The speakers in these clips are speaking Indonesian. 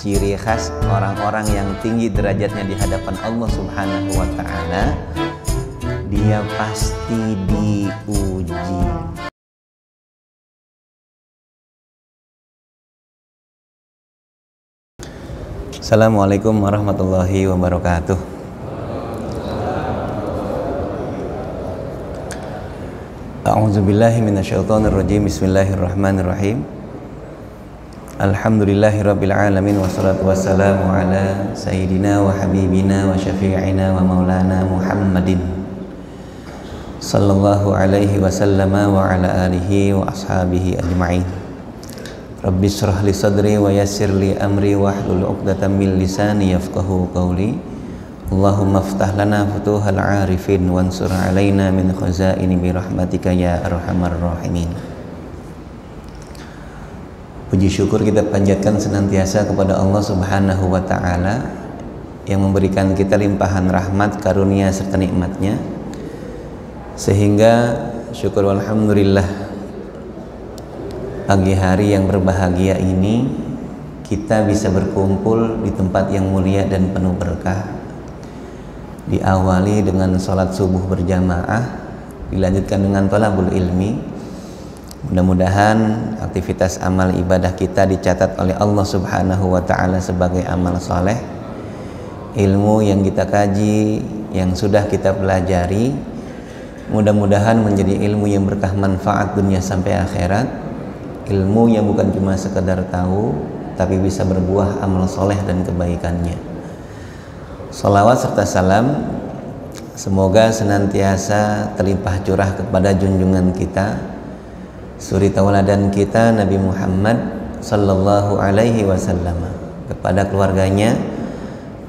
ciri khas orang-orang yang tinggi derajatnya di hadapan Allah Subhanahu wa ta'ala, dia pasti diuji. Assalamualaikum warahmatullahi wabarakatuh. A'udzubillahi minasyaitonirrajim. Bismillahirrahmanirrahim. Alhamdulillahirabbil alamin wassalatu wassalamu ala sayyidina wa habibina wa syafi'ina wa maulana Muhammadin sallallahu alaihi wasallama wa ala alihi wa ashabihi ajma'in. Rabbi shrah li sadri wa yassir li amri wahlul 'uqdatam min lisani yafqahu qawli. Allahumma iftah lana futuhal 'arifin wansur 'alaina min khazaini bi rahmatika ya arhamar rahimin. Puji syukur kita panjatkan senantiasa kepada Allah Subhanahu wa ta'ala yang memberikan kita limpahan rahmat, karunia serta nikmatnya, sehingga syukur alhamdulillah pagi hari yang berbahagia ini kita bisa berkumpul di tempat yang mulia dan penuh berkah. Diawali dengan sholat subuh berjamaah, dilanjutkan dengan thalabul ilmi. Mudah-mudahan aktivitas amal ibadah kita dicatat oleh Allah Subhanahu wa ta'ala sebagai amal soleh. Ilmu yang kita kaji, yang sudah kita pelajari, mudah-mudahan menjadi ilmu yang berkah manfaat dunia sampai akhirat. Ilmu yang bukan cuma sekedar tahu, tapi bisa berbuah amal soleh dan kebaikannya. Salawat serta salam semoga senantiasa terlimpah curah kepada junjungan kita, suri tauladan kita, Nabi Muhammad sallallahu alaihi wasallam, kepada keluarganya,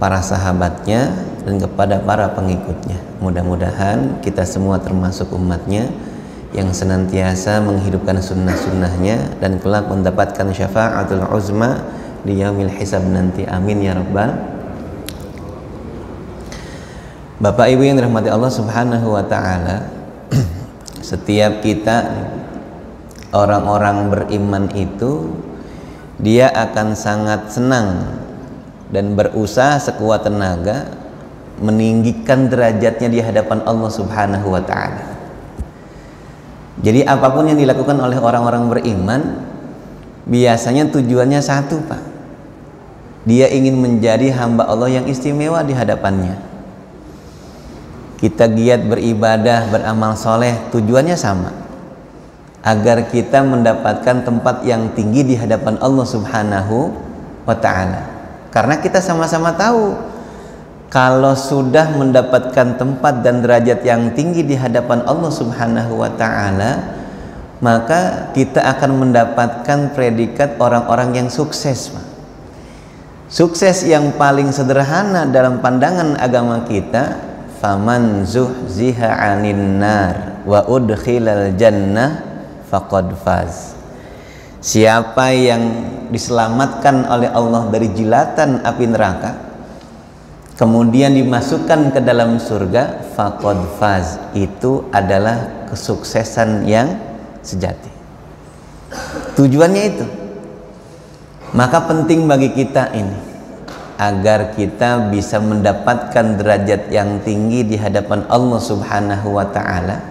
para sahabatnya, dan kepada para pengikutnya. Mudah-mudahan kita semua termasuk umatnya yang senantiasa menghidupkan sunnah-sunnahnya dan kelak mendapatkan syafa'atul uzma di yaumil hisab nanti. Amin ya rabbal. Bapak Ibu yang dirahmati Allah Subhanahu wa ta'ala, setiap kita, orang-orang beriman itu, dia akan sangat senang dan berusaha sekuat tenaga meninggikan derajatnya di hadapan Allah Subhanahu wa ta'ala. Jadi apapun yang dilakukan oleh orang-orang beriman, biasanya tujuannya satu, Pak. Dia ingin menjadi hamba Allah yang istimewa di hadapannya. Kita giat beribadah, beramal soleh, tujuannya sama, agar kita mendapatkan tempat yang tinggi di hadapan Allah Subhanahu wa ta'ala. Karena kita sama-sama tahu, kalau sudah mendapatkan tempat dan derajat yang tinggi di hadapan Allah Subhanahu wa ta'ala, maka kita akan mendapatkan predikat orang-orang yang sukses. Sukses yang paling sederhana dalam pandangan agama kita, faman zuhziha 'anin nar wa udkhilal jannah faqad faz. Siapa yang diselamatkan oleh Allah dari jilatan api neraka, kemudian dimasukkan ke dalam surga, faqad faz, itu adalah kesuksesan yang sejati. Tujuannya itu. Maka penting bagi kita ini, agar kita bisa mendapatkan derajat yang tinggi di hadapan Allah Subhanahu wa ta'ala.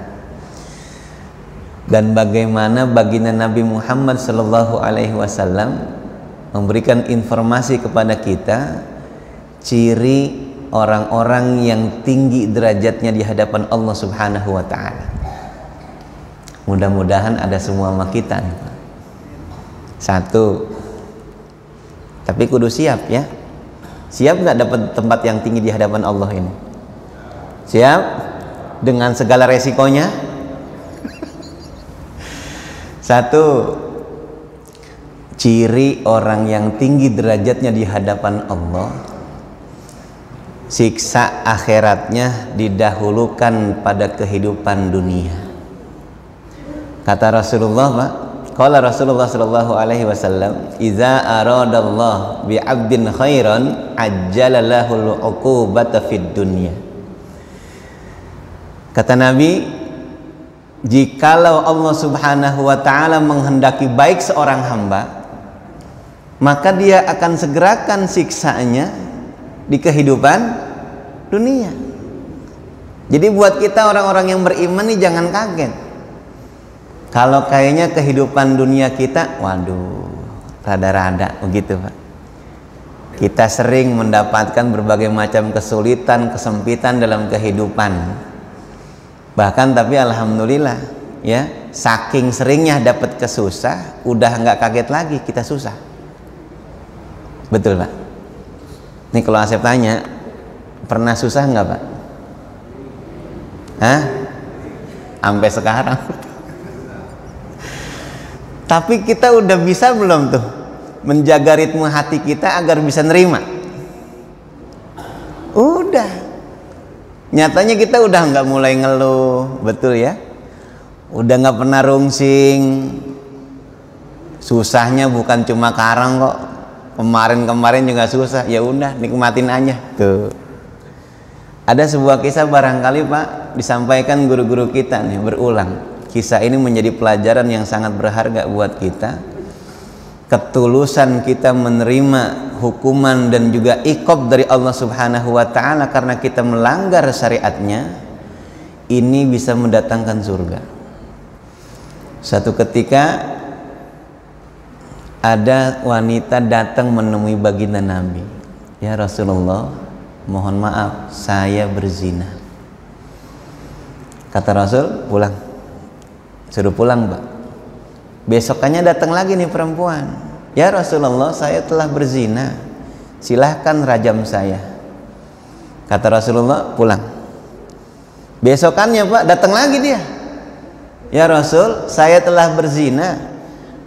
Dan bagaimana baginda Nabi Muhammad sallallahu alaihi wasallam memberikan informasi kepada kita ciri orang-orang yang tinggi derajatnya di hadapan Allah Subhanahu wa ta'ala. Mudah-mudahan ada semua sama kita nih, Pak. Satu, tapi kudu siap ya. Siap nggak dapat tempat yang tinggi di hadapan Allah ini? Siap dengan segala resikonya? Satu, ciri orang yang tinggi derajatnya di hadapan Allah, siksa akhiratnya didahulukan pada kehidupan dunia. Kata Rasulullah, Pak, qala Rasulullah sallallahu alaihi wasallam, "Idza aradallah bi 'abdin khairan ajjala lahul 'uqubata fid dunya." Kata Nabi, jikalau Allah Subhanahu wa ta'ala menghendaki baik seorang hamba, maka dia akan segerakan siksanya di kehidupan dunia. Jadi buat kita orang-orang yang beriman nih jangan kaget kalau kayaknya kehidupan dunia kita, waduh, rada-rada begitu Pak. Kita sering mendapatkan berbagai macam kesulitan, kesempitan dalam kehidupan. Bahkan tapi alhamdulillah ya, saking seringnya dapat kesusah, udah nggak kaget lagi kita susah. Betul Pak? Nih kalau Asep tanya, pernah susah nggak Pak? Hah? Sampai sekarang. Tapi kita udah bisa belum tuh menjaga ritme hati kita agar bisa nerima? Udah. Nyatanya kita udah nggak mulai ngeluh, betul ya? Udah nggak pernah rungsing. Susahnya bukan cuma sekarang kok. Kemarin juga susah. Ya udah, nikmatin aja. Tuh. Ada sebuah kisah barangkali Pak disampaikan guru-guru kita nih berulang. Kisah ini menjadi pelajaran yang sangat berharga buat kita. Ketulusan kita menerima hukuman dan juga iqab dari Allah Subhanahu wa taala karena kita melanggar syariatnya, ini bisa mendatangkan surga. Suatu ketika ada wanita datang menemui baginda Nabi. Ya Rasulullah, mohon maaf saya berzina. Kata Rasul, pulang. Suruh pulang Pak. Besokannya datang lagi nih perempuan. Ya Rasulullah, saya telah berzina, silahkan rajam saya. Kata Rasulullah, pulang. Besokannya Pak datang lagi dia. Ya Rasul, saya telah berzina,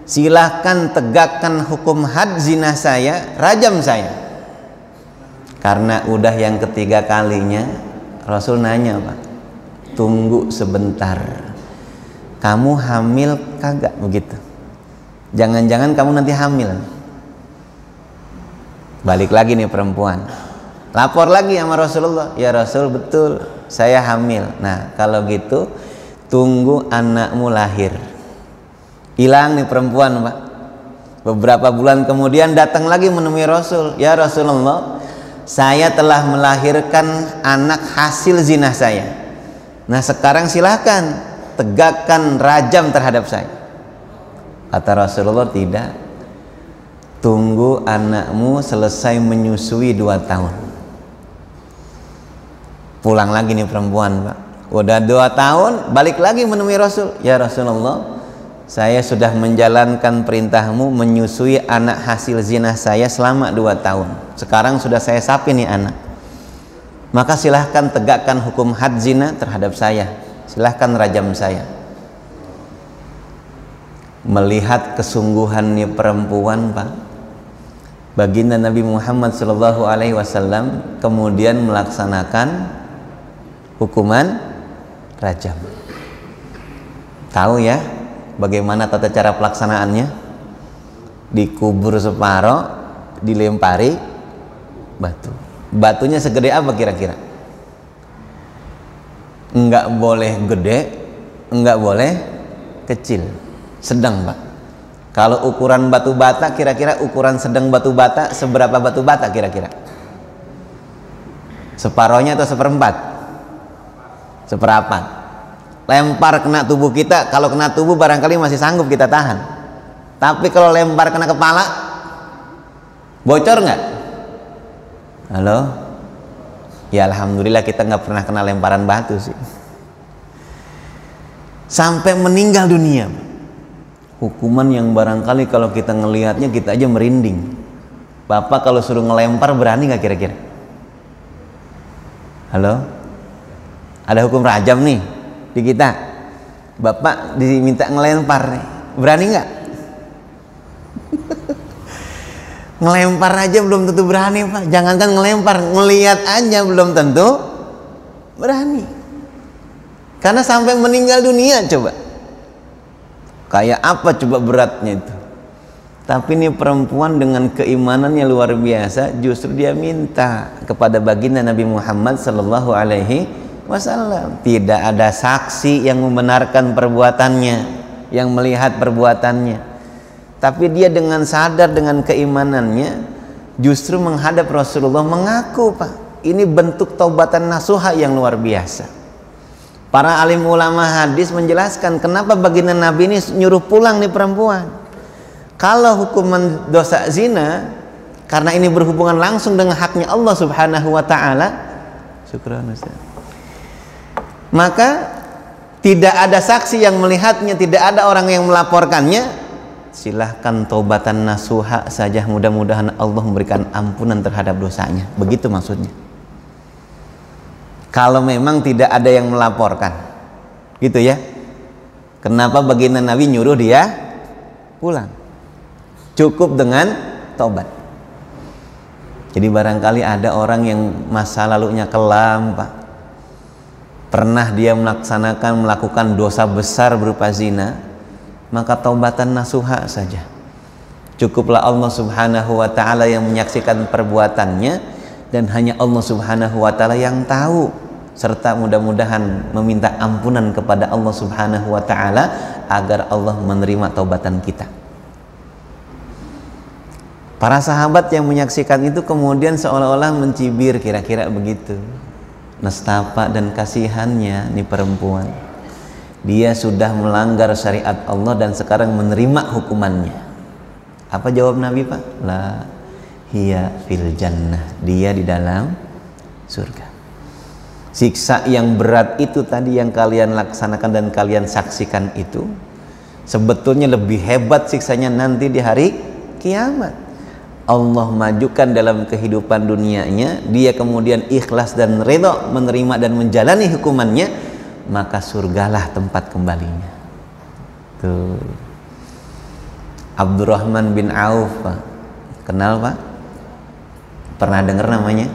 silahkan tegakkan hukum had zina saya, rajam saya. Karena udah yang ketiga kalinya, Rasul nanya Pak, tunggu sebentar, kamu hamil kagak begitu? Jangan-jangan kamu nanti hamil. Balik lagi nih perempuan, lapor lagi sama Rasulullah. Ya Rasul, betul saya hamil. Nah kalau gitu tunggu anakmu lahir. Hilang nih perempuan Pak. Beberapa bulan kemudian datang lagi menemui Rasul. Ya Rasulullah, saya telah melahirkan anak hasil zina saya. Nah sekarang silahkan tegakkan rajam terhadap saya. Kata Rasulullah, tidak, tunggu anakmu selesai menyusui 2 tahun. Pulang lagi nih perempuan Pak. Udah 2 tahun balik lagi menemui Rasul. Ya Rasulullah, saya sudah menjalankan perintahmu menyusui anak hasil zina saya selama 2 tahun. Sekarang sudah saya sapi nih anak. Maka silahkan tegakkan hukum had zina terhadap saya. Silahkan rajam saya. Melihat kesungguhannya perempuan Pak, baginda Nabi Muhammad SAW kemudian melaksanakan hukuman rajam. Tahu ya bagaimana tata cara pelaksanaannya? Dikubur separoh, dilempari batu. Batunya segede apa kira-kira? Enggak boleh gede, enggak boleh kecil, sedang Pak. Kalau ukuran batu bata, kira-kira ukuran sedang batu bata seberapa batu bata kira-kira? Separohnya atau seperempat? Seperapat. Lempar kena tubuh kita, kalau kena tubuh barangkali masih sanggup kita tahan. Tapi kalau lempar kena kepala, bocor nggak? Halo? Ya alhamdulillah kita nggak pernah kena lemparan batu sih. Sampai meninggal dunia. Hukuman yang barangkali kalau kita ngelihatnya kita aja merinding. Bapak kalau suruh ngelempar berani nggak kira-kira? Halo? Ada hukum rajam nih di kita. Bapak diminta ngelempar nih, berani nggak? Ngelempar aja belum tentu berani Pak. Jangankan ngelempar, ngelihat aja belum tentu berani. Karena sampai meninggal dunia coba. Kayak apa coba beratnya itu. Tapi ini perempuan dengan keimanannya luar biasa, justru dia minta kepada baginda Nabi Muhammad SAW. Tidak ada saksi yang membenarkan perbuatannya, yang melihat perbuatannya. tapi dia dengan sadar dengan keimanannya justru menghadap Rasulullah mengaku, Pak, ini bentuk taubatan nasuha yang luar biasa. Para alim ulama hadis menjelaskan kenapa baginda Nabi ini nyuruh pulang nih perempuan. Kalau hukuman dosa zina karena ini berhubungan langsung dengan haknya Allah Subhanahu wa taala, syukran Ustaz, maka tidak ada saksi yang melihatnya, tidak ada orang yang melaporkannya, silahkan taubatan nasuha saja, mudah-mudahan Allah memberikan ampunan terhadap dosanya. Begitu maksudnya. Kalau memang tidak ada yang melaporkan, gitu ya. Kenapa baginda Nabi nyuruh dia pulang? Cukup dengan tobat. Jadi barangkali ada orang yang masa lalunya kelam, Pak. Pernah dia melakukan dosa besar berupa zina, maka taubatan nasuha saja. Cukuplah Allah Subhanahu wa taala yang menyaksikan perbuatannya, dan hanya Allah Subhanahu wa taala yang tahu, serta mudah-mudahan meminta ampunan kepada Allah Subhanahu wa taala agar Allah menerima taubatan kita. Para sahabat yang menyaksikan itu kemudian seolah-olah mencibir, kira-kira begitu. Nestapa dan kasihannya nih perempuan, dia sudah melanggar syariat Allah dan sekarang menerima hukumannya. Apa jawab Nabi, Pak? La hiya fil jannah, dia di dalam surga. Siksa yang berat itu tadi yang kalian laksanakan dan kalian saksikan itu sebetulnya lebih hebat siksanya nanti di hari kiamat. Allah majukan dalam kehidupan dunianya, dia kemudian ikhlas dan ridha menerima dan menjalani hukumannya, maka surgalah tempat kembalinya. Tuh. Abdurrahman bin Auf, Pak. Kenal, Pak? Pernah dengar namanya?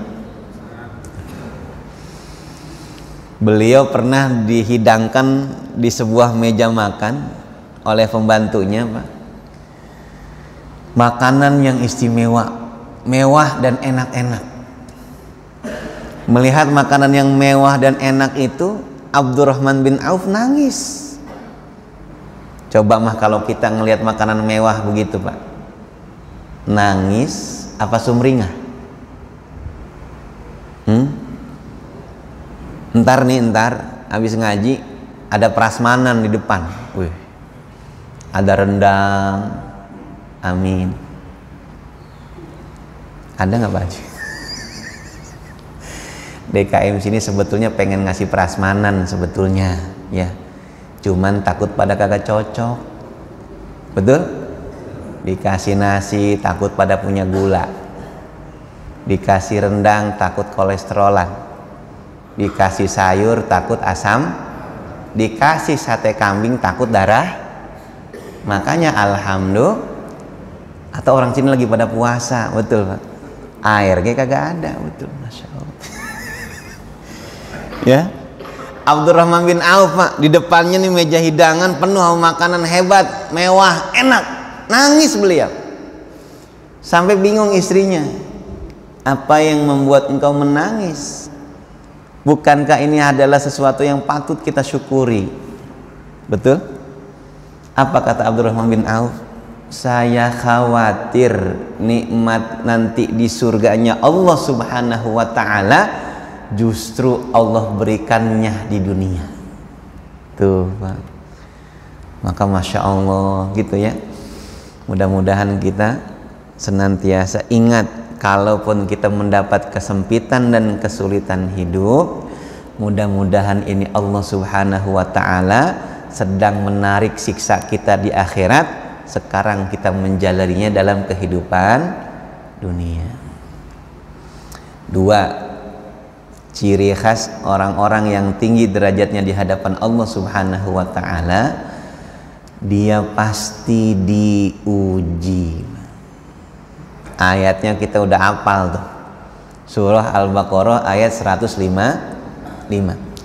Beliau pernah dihidangkan di sebuah meja makan oleh pembantunya, Pak. Makanan yang istimewa, mewah dan enak-enak. Melihat makanan yang mewah dan enak itu, Abdurrahman bin Auf nangis. Coba mah kalau kita ngelihat makanan mewah begitu, Pak, nangis apa sumringah? Ntar habis ngaji ada prasmanan di depan. Wih, ada rendang. Amin. Ada nggak, Pak Haji? DKM sini sebetulnya pengen ngasih prasmanan sebetulnya, ya. Cuman takut pada kagak cocok. Betul? Dikasih nasi takut pada punya gula. Dikasih rendang takut kolesterolan. Dikasih sayur takut asam. Dikasih sate kambing takut darah. Makanya alhamdulillah, atau orang sini lagi pada puasa, betul, Pak. Air kayak kagak ada, betul, masya Allah. Ya, Abdurrahman bin Auf, Pak, di depannya nih meja hidangan penuh sama makanan hebat, mewah, enak, nangis beliau. Sampai bingung istrinya, apa yang membuat engkau menangis? Bukankah ini adalah sesuatu yang patut kita syukuri? Betul? Apa kata Abdurrahman bin Auf? Saya khawatir nikmat nanti di surganya Allah Subhanahu wa ta'ala justru Allah berikannya di dunia. Tuh, Pak. Maka Masya Allah gitu ya. Mudah-mudahan kita senantiasa ingat, kalaupun kita mendapat kesempitan dan kesulitan hidup, mudah-mudahan ini Allah Subhanahu wa ta'ala sedang menarik siksa kita di akhirat. Sekarang kita menjalaninya dalam kehidupan dunia. 2, ciri khas orang-orang yang tinggi derajatnya di hadapan Allah Subhanahu wa ta'ala, dia pasti diuji. Ayatnya kita udah hafal tuh. Surah Al-Baqarah ayat 105.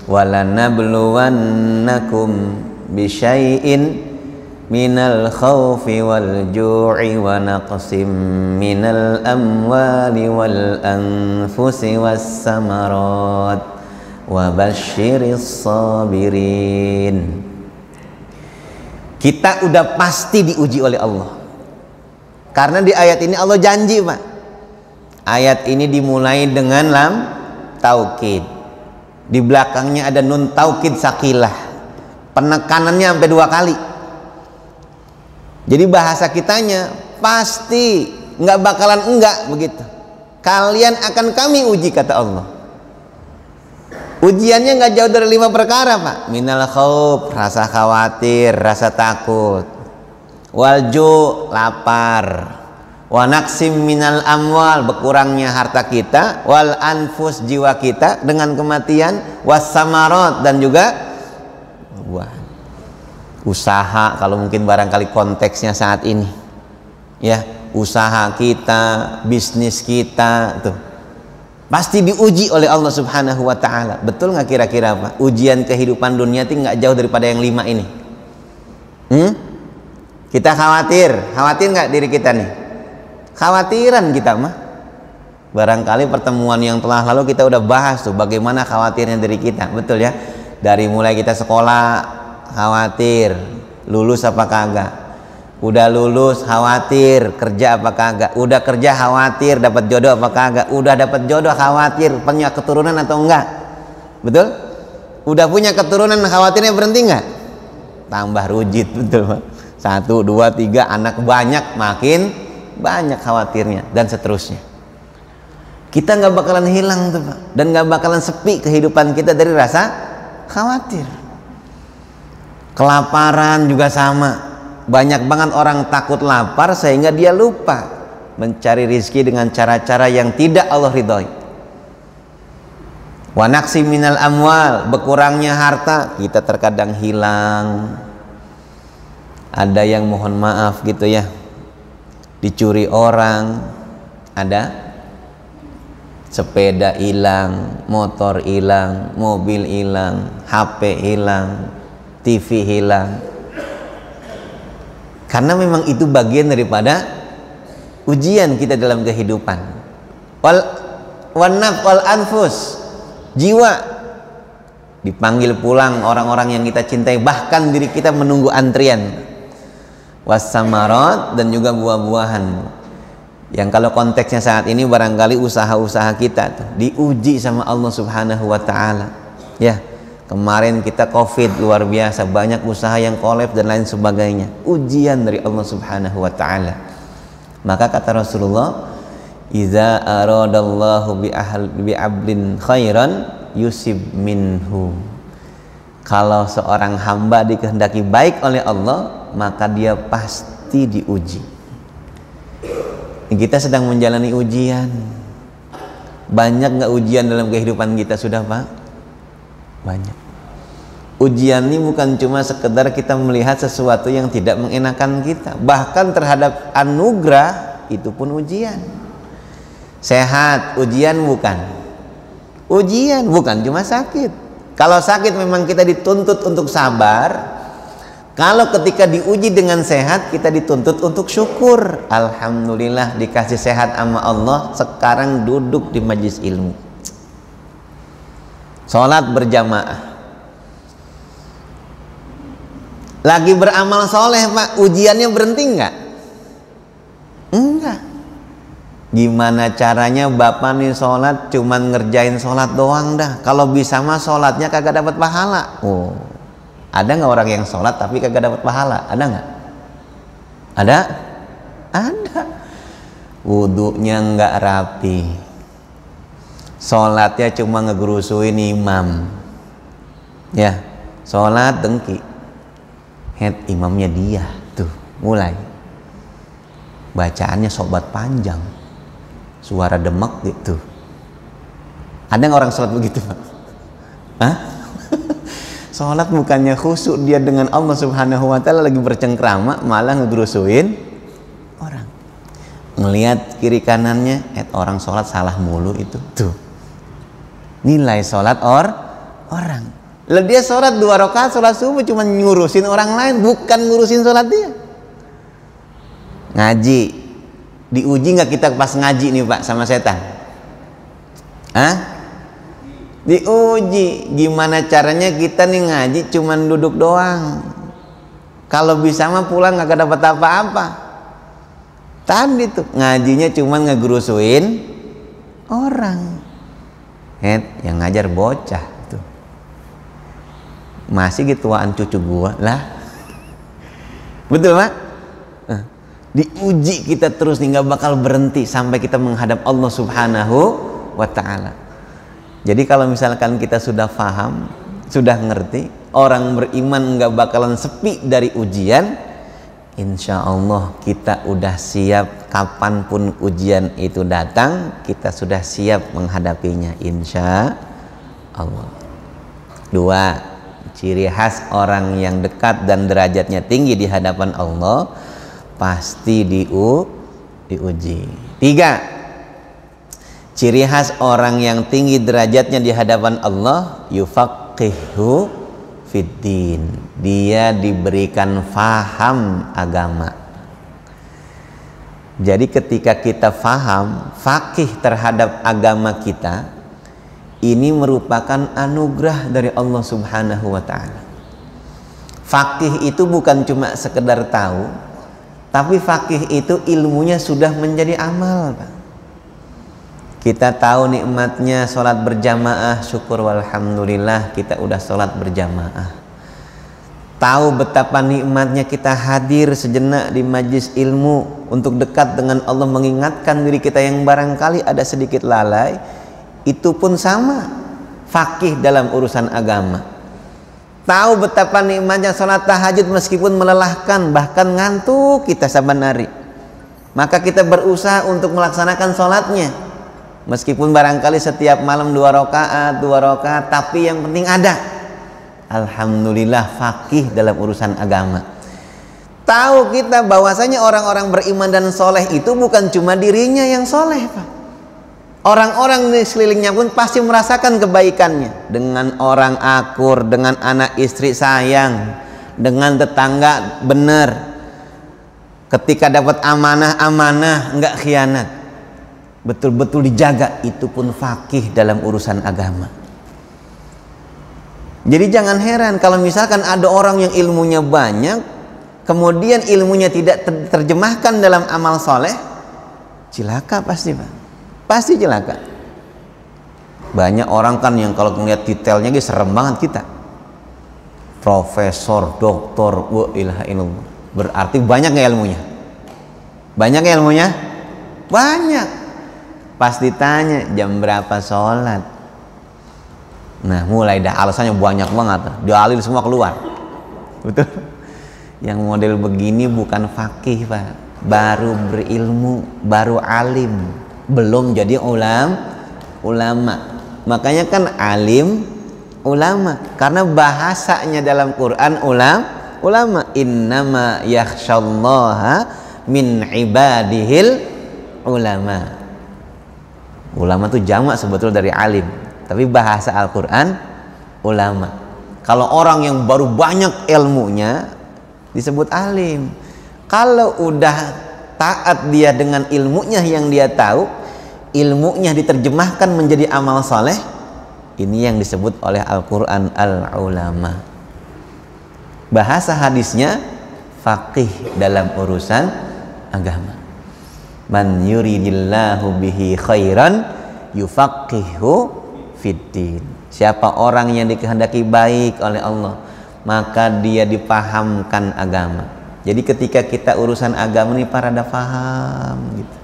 Walanabluwannakum bisyai'in minal khawfi wal ju'i wa naqsim minal amwali wal anfusi was samarat wa basyiris sabirin. Kita udah pasti diuji oleh Allah. Karena di ayat ini Allah janji, Pak. Ayat ini dimulai dengan lam taukid. Di belakangnya ada nun taukid sakilah. Penekanannya sampai 2 kali. Jadi bahasa kitanya pasti nggak bakalan enggak begitu. Kalian akan kami uji, kata Allah. Ujiannya nggak jauh dari 5 perkara, Pak. Minal khauf, rasa khawatir, rasa takut. Walju, lapar. Wa naqsim minal amwal, berkurangnya harta kita. Wal anfus, jiwa kita dengan kematian. Was samarat, dan juga buah. Usaha, kalau mungkin barangkali konteksnya saat ini, ya, usaha kita, bisnis kita, tuh pasti diuji oleh Allah Subhanahu wa Ta'ala. Betul nggak kira-kira, Pak? Ujian kehidupan dunia itu nggak jauh daripada yang 5 ini. Kita khawatir nggak diri kita nih? Khawatiran kita mah. Barangkali pertemuan yang telah lalu kita udah bahas tuh bagaimana khawatirnya diri kita, betul ya? Dari mulai kita sekolah khawatir lulus apa kagak, udah lulus khawatir kerja apa kagak, udah kerja khawatir dapat jodoh apa kagak, udah dapat jodoh khawatir punya keturunan atau enggak, betul? Udah punya keturunan khawatirnya berhenti enggak? Tambah rujit, betul Pak. 1, 2, 3 anak banyak, makin banyak khawatirnya, dan seterusnya. Kita nggak bakalan hilang tuh, Pak, dan nggak bakalan sepi kehidupan kita dari rasa khawatir. Kelaparan juga sama. Banyak banget orang takut lapar sehingga dia lupa mencari rizki dengan cara-cara yang tidak Allah ridhoi. Wa naqsi minal amwal, berkurangnya harta, kita terkadang hilang. Ada yang mohon maaf gitu ya, dicuri orang, ada sepeda hilang, motor hilang, mobil hilang, HP hilang, TV hilang. Karena memang itu bagian daripada ujian kita dalam kehidupan. Wal anfus, jiwa dipanggil pulang orang-orang yang kita cintai, bahkan diri kita menunggu antrian. Wassamarat, dan juga buah-buahan. Yang kalau konteksnya saat ini barangkali usaha-usaha kita tuh diuji sama Allah Subhanahu wa Ta'ala. Ya. Kemarin kita COVID luar biasa, banyak usaha yang kolaps dan lain sebagainya. Ujian dari Allah Subhanahu wa Ta'ala. Maka kata Rasulullah, "Idza aradallahu bi 'abdin khairan yusib minhu." Kalau seorang hamba dikehendaki baik oleh Allah, maka dia pasti diuji. Kita sedang menjalani ujian. Banyak nggak ujian dalam kehidupan kita sudah, Pak? Banyak. Ujian ini bukan cuma sekedar kita melihat sesuatu yang tidak mengenakan kita, bahkan terhadap anugerah itu pun ujian. Sehat, ujian bukan? Ujian bukan cuma sakit. Kalau sakit memang kita dituntut untuk sabar. Kalau ketika diuji dengan sehat, kita dituntut untuk syukur. Alhamdulillah dikasih sehat sama Allah, sekarang duduk di majelis ilmu, sholat berjamaah, lagi beramal soleh, Pak. Ujiannya berhenti enggak? Enggak. Gimana caranya Bapak nih sholat cuman ngerjain sholat doang dah? Kalau bisa mah sholatnya kagak dapat pahala. Oh, ada nggak orang yang sholat tapi kagak dapat pahala? Ada nggak? Ada? Ada. Wudunya nggak rapi, sholatnya cuma ngegerusuin imam, ya, sholat dengki, head imamnya dia tuh mulai bacaannya sobat panjang, suara demek gitu. Ada nggak orang sholat begitu, Pak? Hah? Sholat bukannya khusyuk dia dengan Allah Subhanahu wa Ta'ala, lagi bercengkrama malah ngegerusuin orang. Ngelihat kiri kanannya, orang sholat salah mulu itu tuh. Nilai sholat orang. Lah dia sholat 2 rakaat sholat subuh cuma ngurusin orang lain, bukan ngurusin sholat dia. Ngaji, diuji nggak kita pas ngaji nih, Pak, sama setan? Hah? Diuji. Gimana caranya kita nih ngaji cuman duduk doang? Kalau bisa mah pulang nggak dapat apa-apa. Tadi tuh ngajinya cuman ngegerusuin orang. Yang ngajar bocah tuh. Masih gituan cucu gua lah. Betul, Pak? Diuji kita terus nih, nggak bakal berhenti sampai kita menghadap Allah Subhanahu wa ta'ala. Jadi kalau misalkan kita sudah paham, sudah ngerti, orang beriman nggak bakalan sepi dari ujian. Insya Allah kita udah siap, kapanpun ujian itu datang kita sudah siap menghadapinya, insya Allah. 2, ciri khas orang yang dekat dan derajatnya tinggi di hadapan Allah pasti diuji. 3, ciri khas orang yang tinggi derajatnya di hadapan Allah yufaqihu fiddin, dia diberikan faham agama. Jadi ketika kita faham, faqih terhadap agama kita, ini merupakan anugerah dari Allah Subhanahu wa ta'ala. Faqih itu bukan cuma sekedar tahu, tapi faqih itu ilmunya sudah menjadi amal, Pak. Kita tahu nikmatnya sholat berjamaah, syukur walhamdulillah kita udah sholat berjamaah. Tahu betapa nikmatnya kita hadir sejenak di majlis ilmu untuk dekat dengan Allah, mengingatkan diri kita yang barangkali ada sedikit lalai. Itu pun sama, faqih dalam urusan agama. Tahu betapa nikmatnya sholat tahajud meskipun melelahkan, bahkan ngantuk kita saban hari, maka kita berusaha untuk melaksanakan sholatnya. Meskipun barangkali setiap malam 2 rakaat, tapi yang penting ada. Alhamdulillah faqih dalam urusan agama. Tahu kita bahwasanya orang-orang beriman dan soleh itu bukan cuma dirinya yang soleh, Pak. Orang-orang di sekelilingnya pun pasti merasakan kebaikannya. Dengan orang akur, dengan anak istri sayang, dengan tetangga benar. Ketika dapat amanah, enggak khianat. Betul-betul dijaga, itu pun faqih dalam urusan agama. Jadi jangan heran kalau misalkan ada orang yang ilmunya banyak, kemudian ilmunya tidak terjemahkan dalam amal soleh, cilaka pasti, Pak. Pasti cilaka. Banyak orang kan yang kalau melihat detailnya serem banget kita. Profesor, doktor, wa ilaha illallah. Berarti banyak nggak ilmunya? Banyak nggak ilmunya? Banyak. Pas ditanya jam berapa sholat, nah mulai dah alasannya banyak banget, dalil semua keluar. Betul. Yang model begini bukan faqih, Pak, baru berilmu, baru alim, belum jadi ulama. Makanya kan alim ulama, karena bahasanya dalam Quran ulama innama yakhsyallaha min ibadihil ulama. Ulama itu jamak sebetulnya dari alim, tapi bahasa Al-Quran ulama. Kalau orang yang baru banyak ilmunya disebut alim. Kalau udah taat dia dengan ilmunya yang dia tahu, ilmunya diterjemahkan menjadi amal soleh, ini yang disebut oleh Al-Quran al-ulama. Bahasa hadisnya faqih dalam urusan agama. Man yuridillahu bihi khairan yufaqihu fiddin. Siapa orang yang dikehendaki baik oleh Allah, maka dia dipahamkan agama. Jadi ketika kita urusan agama ini parada paham gitu.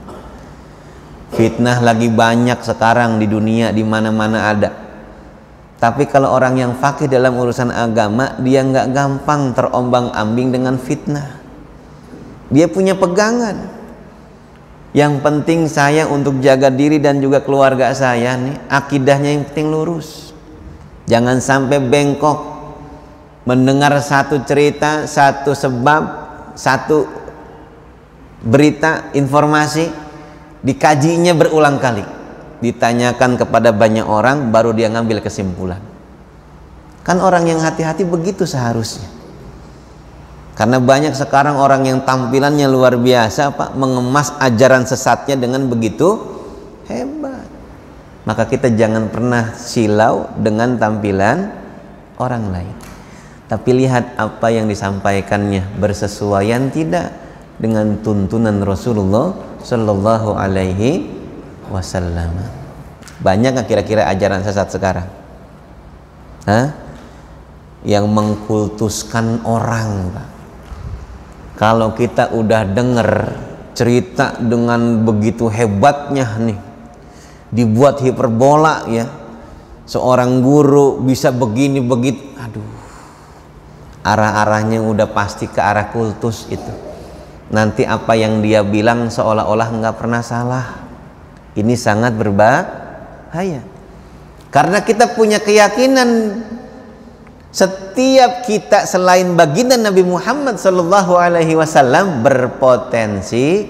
Fitnah lagi banyak sekarang di dunia, di mana-mana ada. Tapi kalau orang yang faqih dalam urusan agama, dia nggak gampang terombang-ambing dengan fitnah. Dia punya pegangan. Yang penting saya untuk jaga diri dan juga keluarga saya nih, akidahnya yang penting lurus. Jangan sampai bengkok. Mendengar satu cerita, satu sebab, satu berita, informasi, dikajinya berulang kali, ditanyakan kepada banyak orang, baru dia ngambil kesimpulan. Kan orang yang hati-hati begitu seharusnya. Karena banyak sekarang orang yang tampilannya luar biasa, Pak, mengemas ajaran sesatnya dengan begitu hebat. Maka kita jangan pernah silau dengan tampilan orang lain. Tapi lihat apa yang disampaikannya, bersesuaian tidak dengan tuntunan Rasulullah Shallallahu Alaihi Wasallam. Banyak nggak kira-kira ajaran sesat sekarang? Hah? Yang mengkultuskan orang, Pak. Kalau kita udah denger cerita dengan begitu hebatnya nih, dibuat hiperbola ya, seorang guru bisa begini begitu, aduh, arah-arahnya udah pasti ke arah kultus itu. Nanti apa yang dia bilang seolah-olah nggak pernah salah. Ini sangat berbahaya, karena kita punya keyakinan setiap kita selain baginda Nabi Muhammad Sallallahu Alaihi Wasallam berpotensi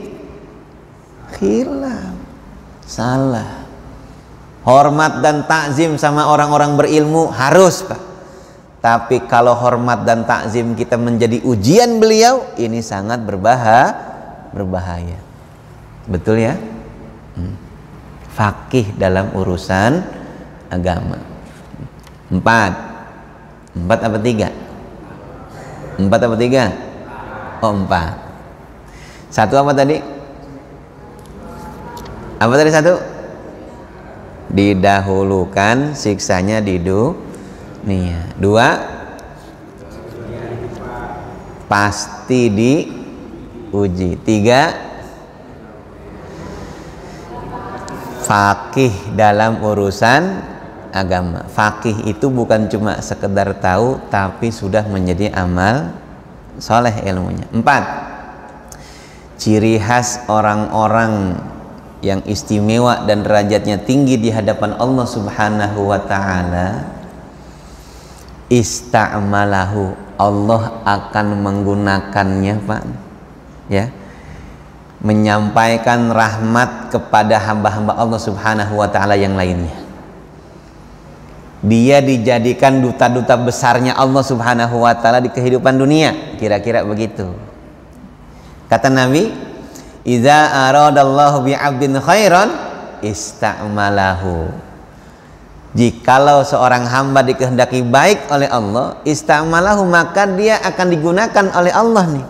khilaf, salah. Hormat dan takzim sama orang-orang berilmu harus, Pak. Tapi kalau hormat dan takzim kita menjadi ujian beliau, ini sangat berbahaya. Betul ya? Fakih dalam urusan agama. 4 apa 3? 4 apa 3? Oh 4. 1 apa tadi? Apa tadi 1? Didahulukan siksanya di dunia. 2, pasti diuji. 3, fakih dalam urusan agama. Fakih itu bukan cuma sekedar tahu, tapi sudah menjadi amal soleh ilmunya. 4, ciri khas orang-orang yang istimewa dan derajatnya tinggi di hadapan Allah Subhanahu wa ta'ala, ista'malahu, Allah akan menggunakannya, Pak, ya, menyampaikan rahmat kepada hamba-hamba Allah Subhanahu wa ta'ala yang lainnya. Dia dijadikan duta-duta besarnya Allah Subhanahu wa ta'ala di kehidupan dunia, kira-kira begitu. Kata Nabi, idza aradallahu bi'abdin khairan ista'malahu. Jikalau seorang hamba dikehendaki baik oleh Allah, ista'malahu, maka dia akan digunakan oleh Allah nih.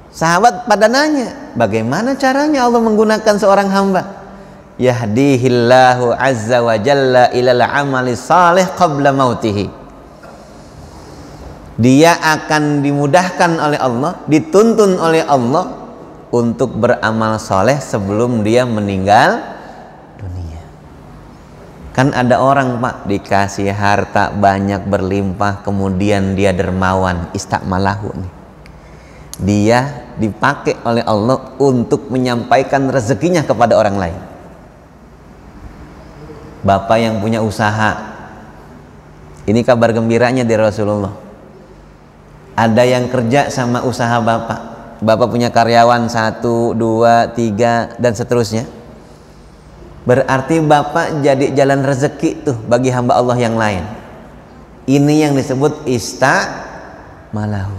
Sahabat pada nanya, bagaimana caranya Allah menggunakan seorang hamba? Yahdihillahu azza wa jalla ilal amali salih qabla mautihi. Dia akan dimudahkan oleh Allah, dituntun oleh Allah untuk beramal soleh sebelum dia meninggal dunia. Kan ada orang, Pak, dikasih harta banyak berlimpah, kemudian dia dermawan, istakmalahu nih. Dia dipakai oleh Allah untuk menyampaikan rezekinya kepada orang lain. Bapak yang punya usaha, ini kabar gembiranya dari Rasulullah. Ada yang kerja sama usaha Bapak. Bapak punya karyawan 1, 2, 3 dan seterusnya. Berarti Bapak jadi jalan rezeki tuh bagi hamba Allah yang lain. Ini yang disebut istakmalahu.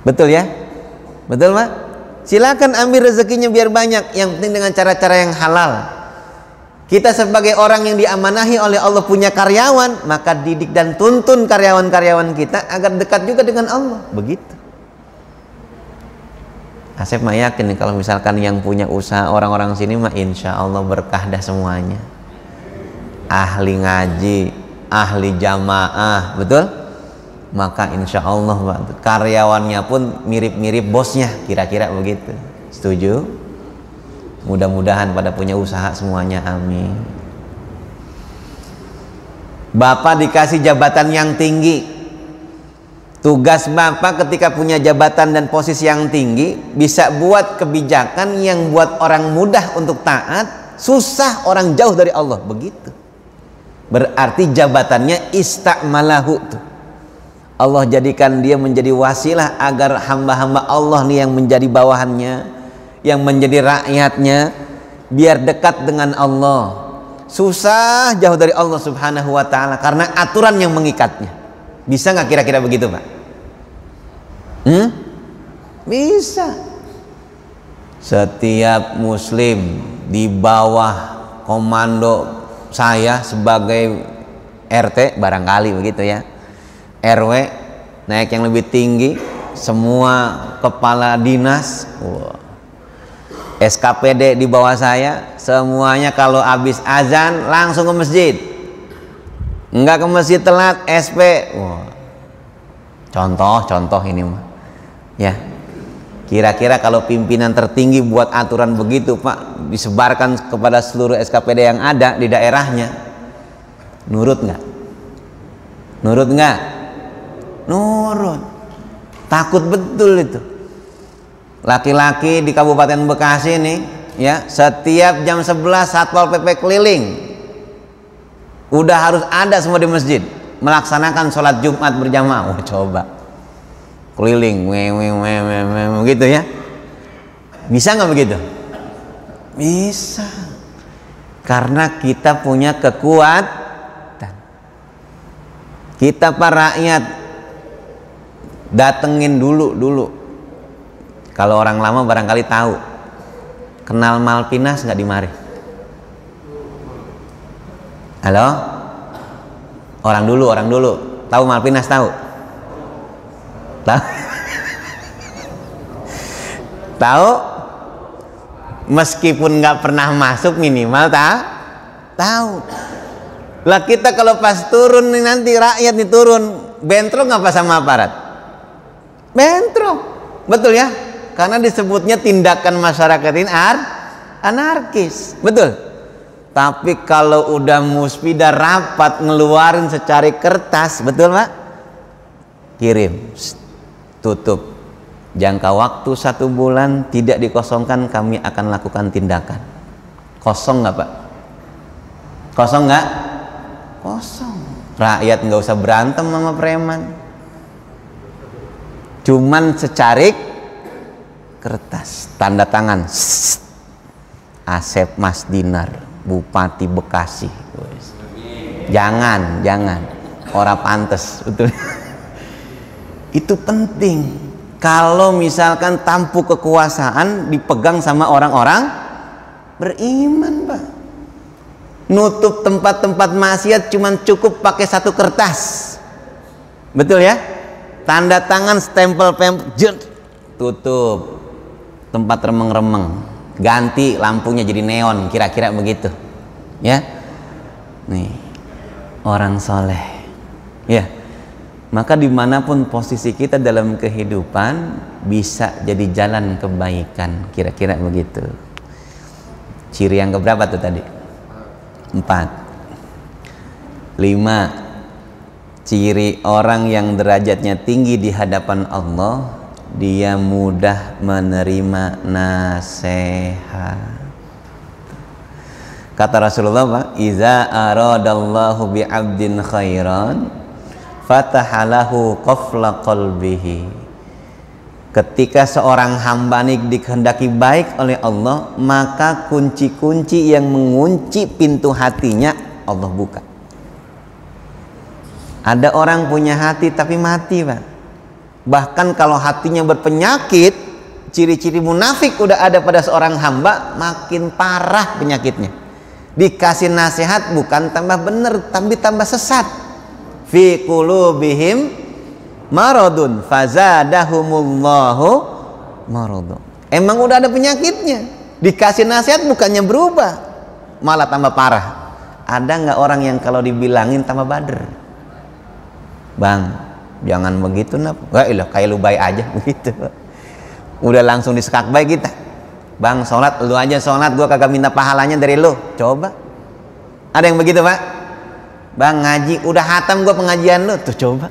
Betul ya? Betul, Pak? Silakan ambil rezekinya biar banyak, yang penting dengan cara-cara yang halal. Kita sebagai orang yang diamanahi oleh Allah punya karyawan, maka didik dan tuntun karyawan-karyawan kita agar dekat juga dengan Allah. Begitu. Asep mah yakin nih, kalau misalkan yang punya usaha orang-orang sini mah insya Allah berkah dah semuanya. Ahli ngaji, ahli jamaah, betul? Maka insya Allah, Pak, karyawannya pun mirip-mirip bosnya, kira-kira begitu. Setuju? Mudah-mudahan pada punya usaha semuanya, amin. Bapak dikasih jabatan yang tinggi. Tugas Bapak ketika punya jabatan dan posisi yang tinggi, bisa buat kebijakan yang buat orang mudah untuk taat, susah orang jauh dari Allah, begitu. Berarti jabatannya istakmalahu tuh. Allah jadikan dia menjadi wasilah agar hamba-hamba Allah nih yang menjadi bawahannya, yang menjadi rakyatnya, biar dekat dengan Allah. Susah jauh dari Allah Subhanahu wa ta'ala karena aturan yang mengikatnya. Bisa nggak kira-kira begitu, Pak? Bisa. Setiap muslim di bawah komando saya sebagai RT, barangkali begitu ya, RW, naik yang lebih tinggi, semua kepala dinas, SKPD di bawah saya, semuanya kalau habis azan langsung ke masjid. Enggak ke masjid telat, SP. Contoh ini mah. Ya. Kira-kira kalau pimpinan tertinggi buat aturan begitu, Pak, disebarkan kepada seluruh SKPD yang ada di daerahnya, nurut nggak? Nurut nggak? Nurut. Takut betul itu. Laki-laki di Kabupaten Bekasi nih, ya, setiap jam 11 Satpol PP keliling. Udah harus ada semua di masjid melaksanakan sholat Jumat berjamaah. Coba keliling, gitu ya. Bisa nggak begitu? Bisa. Karena kita punya kekuatan. Kita para rakyat datengin dulu. Kalau orang lama barangkali tahu. Kenal Malpinas nggak di mari? Halo? Orang dulu. Tahu Malpinas tahu? Tahu? Meskipun nggak pernah masuk minimal tahu. Lah kita kalau pas turun nih, nanti rakyat nih turun, bentrok nggak pas sama aparat? Bentrok, betul ya? Karena disebutnya tindakan masyarakat ini anarkis, betul. Tapi kalau udah musbidah rapat ngeluarin secari kertas, betul Pak? Kirim, tutup. Jangka waktu 1 bulan tidak dikosongkan, kami akan lakukan tindakan. Kosong nggak Pak? Kosong nggak? Kosong. Rakyat nggak usah berantem sama preman. Cuman secarik kertas, tanda tangan. Asep Mas Dinar, Bupati Bekasi. Jangan. Ora pantes, betul. Itu penting. Kalau misalkan tampuk kekuasaan dipegang sama orang-orang beriman, Pak. Nutup tempat-tempat maksiat cuman cukup pakai 1 kertas. Betul ya? Tanda tangan, stempel, tutup. Tempat remeng-remeng. Ganti lampunya jadi neon, kira-kira begitu. Ya. Nih. Orang soleh. Ya. Maka dimanapun posisi kita dalam kehidupan bisa jadi jalan kebaikan, kira-kira begitu. Ciri yang keberapa tuh tadi? 4. 5. Ciri orang yang derajatnya tinggi di hadapan Allah, dia mudah menerima nasihat. Kata Rasulullah, Pak, iza aradallahu bi'abdin khairan fatahalahu qafla qalbihi. Ketika seorang hamba ini dikehendaki baik oleh Allah, maka kunci-kunci yang mengunci pintu hatinya Allah buka. Ada orang punya hati tapi mati, Pak. Bahkan kalau hatinya berpenyakit, ciri-ciri munafik udah ada pada seorang hamba, makin parah penyakitnya. Dikasih nasihat bukan tambah benar, tapi tambah sesat. Fi qulubihim maradun fazadahumullahu maradun. Emang udah ada penyakitnya, dikasih nasihat bukannya berubah, malah tambah parah. Ada nggak orang yang kalau dibilangin tambah bader? Bang, jangan begitu nap. Wah, ilah kayak lu baik aja begitu. Udah langsung disekak baik kita. Bang, sholat lu aja sholat, gua kagak minta pahalanya dari lu. Coba. Ada yang begitu, Pak? Bang, ngaji udah hatam gua pengajian lu, tuh coba.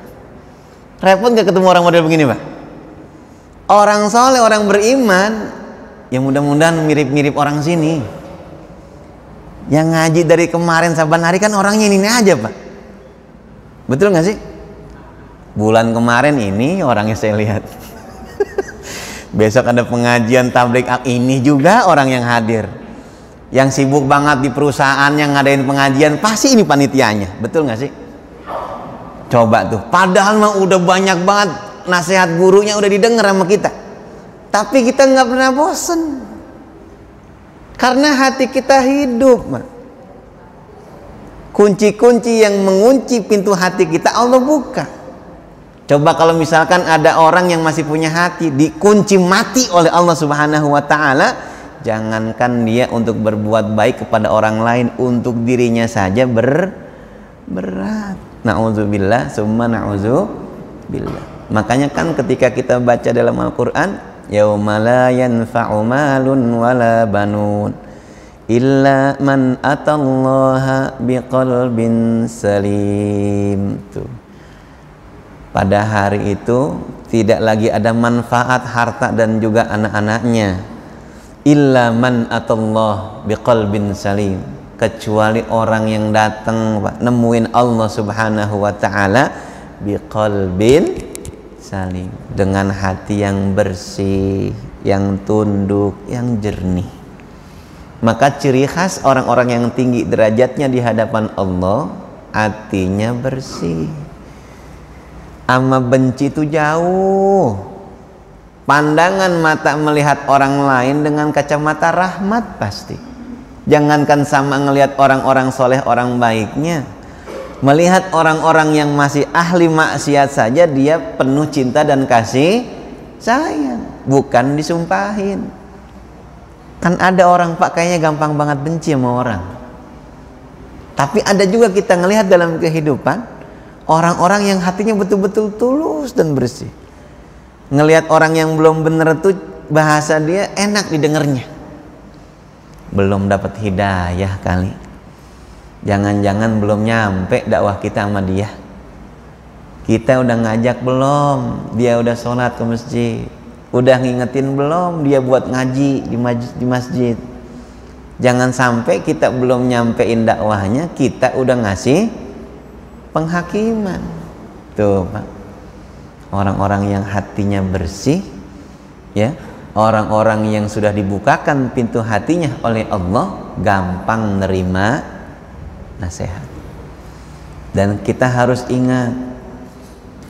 Repot gak ketemu orang model begini, Pak? Orang soleh, orang beriman, yang mudah-mudahan mirip-mirip orang sini. Yang ngaji dari kemarin saban hari kan orangnya ini aja, Pak. Betul gak sih? Bulan kemarin ini orangnya saya lihat. Besok ada pengajian tabligh, ini juga orang yang hadir. Yang sibuk banget di perusahaan yang ngadain pengajian, pasti ini panitianya. Betul gak sih? Coba tuh, padahal mah udah banyak banget nasihat gurunya udah didengar sama kita, tapi kita nggak pernah bosen karena hati kita hidup, Mak. Kunci-kunci yang mengunci pintu hati kita Allah buka. Coba kalau misalkan ada orang yang masih punya hati dikunci mati oleh Allah Subhanahu wa taala, jangankan dia untuk berbuat baik kepada orang lain, untuk dirinya saja berat. Na'udzubillah summa na'udzubillah. Makanya kan ketika kita baca dalam Al-Qur'an, yauma la yanfa'u malun wala banun illa man atallaha biqalbin salim. Tuh. Pada hari itu tidak lagi ada manfaat harta dan juga anak-anaknya, illa man atallah biqalbin salim, kecuali orang yang datang nemuin Allah Subhanahu wa taala biqalbin salim, dengan hati yang bersih, yang tunduk, yang jernih. Maka ciri khas orang-orang yang tinggi derajatnya di hadapan Allah, hatinya bersih. Ama benci itu jauh. Pandangan mata melihat orang lain dengan kacamata rahmat pasti. Jangankan sama ngelihat orang-orang soleh, orang baiknya, melihat orang-orang yang masih ahli maksiat saja dia penuh cinta dan kasih sayang, bukan disumpahin. Kan ada orang Pak kayaknya gampang banget benci sama orang. Tapi ada juga kita ngelihat dalam kehidupan orang-orang yang hatinya betul-betul tulus dan bersih. Ngelihat orang yang belum bener tuh bahasa dia enak didengarnya. Belum dapat hidayah kali. Jangan-jangan belum nyampe dakwah kita sama dia. Kita udah ngajak belum? Dia udah sholat ke masjid. Udah ngingetin belum? Dia buat ngaji di masjid. Jangan sampai kita belum nyampein dakwahnya, kita udah ngasih penghakiman. Tuh Pak, orang-orang yang hatinya bersih, ya, orang-orang yang sudah dibukakan pintu hatinya oleh Allah, gampang nerima nasihat. Dan kita harus ingat,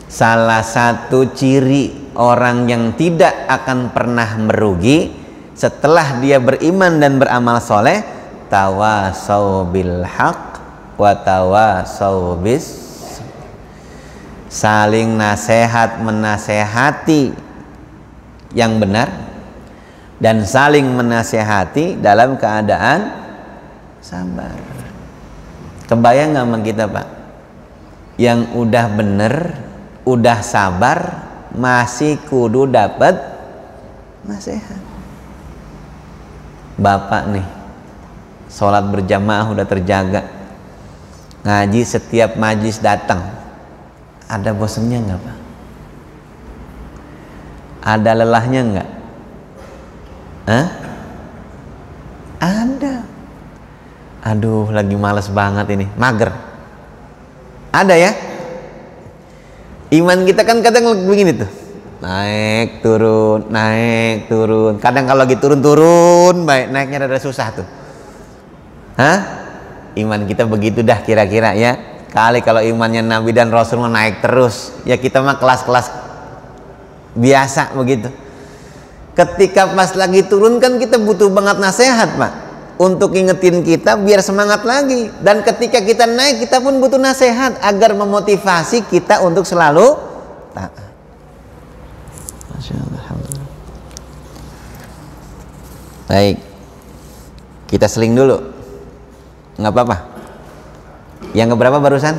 salah satu ciri orang yang tidak akan pernah merugi setelah dia beriman dan beramal soleh, tawasau bil haq wa tawasau bis, saling nasihat menasehati yang benar dan saling menasehati dalam keadaan sabar. Kebayang nggak sama kita Pak, yang udah bener, udah sabar, masih kudu dapat nasihat. Bapak nih sholat berjamaah udah terjaga, ngaji setiap majlis datang, ada bosennya nggak Pak? Ada lelahnya nggak? Ada. Aduh, lagi males banget ini, mager. Ada ya? Iman kita kan kadang begini tuh, naik turun, naik turun. Kadang kalau lagi turun-turun, baik, naiknya rada susah tuh. Iman kita begitu dah kira-kira ya. Kali kalau imannya Nabi dan Rasul naik terus, ya kita mah kelas-kelas biasa begitu. Ketika pas lagi turun kan kita butuh banget nasihat Pak, untuk ngingetin kita biar semangat lagi. Dan ketika kita naik kita pun butuh nasihat agar memotivasi kita untuk selalu taat. Masya Allah, alhamdulillah. Baik, kita seling dulu, nggak apa-apa. Yang keberapa barusan?